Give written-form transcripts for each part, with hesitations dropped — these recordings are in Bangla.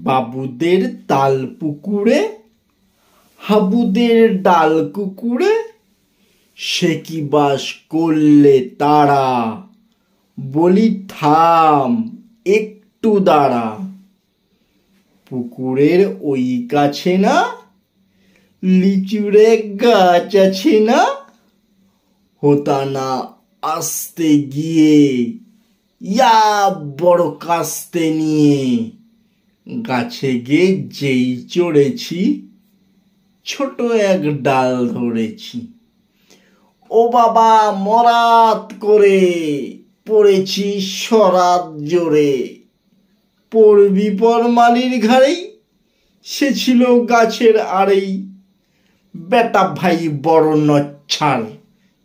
বাবুদের তাল পুকুরে হাবুদের ডাল কুকুরে সে কি বাস করলে তারা, বলি থাম একটু দাঁড়া। পুকুরের ওই কাছে না লিচুরে গাছ আছে না, হতা না আসতে গিয়ে ইয়া বড় কাস্তে নিয়ে। গাছে গে যেই চড়েছি ছোট এক ডাল ধরেছি, ও বাবা মরাত করে পড়েছি সরাত জোরে। পড়বি পর মালির ঘাড়েই, সে ছিল গাছের আড়েই। বেটা ভাই বড় নচ্ছার,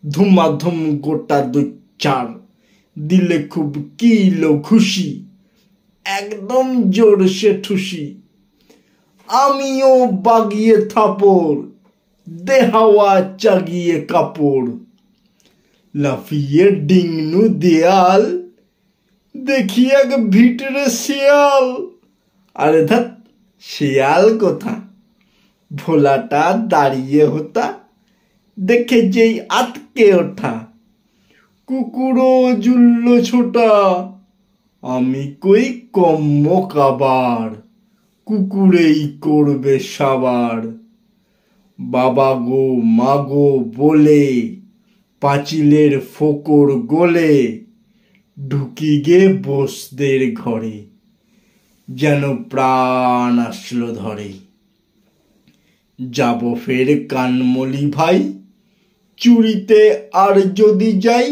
ধুমাধুম গোটা দুচ্চার, দিলে খুব কিলো খুশি, একদম জোরসে ঠুসি। আমিও বাগিয়ে থাপড়, দেহাওয়া চাগিয়ে কাপড়। লাফিয়ে ডিংনু দেয়াল, দেখি এক ভিতরে শিয়াল। আরে ধ্যাৎ, শিয়াল কোথা, ভোলাটা দাঁড়িয়ে হতা, দেখে যেই আটকে ওঠা। কুকুরও জুলল ছোটা, আমি কই কম্ম কাবার, কুকুরেই করবে সাবার। বাবা গো মা গো বলে পাঁচিলের ফোকর গোলে ঢুকি গে বসদের ঘরে, যেন প্রাণ আসলো ধরে। যাব ফের কানমলি ভাই, চুরিতে আর যদি যাই,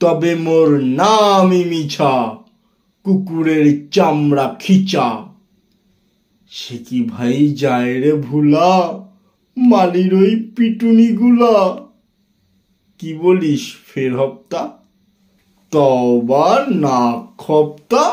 তবে মোর নামই মিছা, কুকুরের চামড়া খিচা। সে কি ভাই যায় রে ভুলা, মালির ওই পিটুনি গুলা। কি বলিস ফের হপ্তা, তবা না খপ্তা।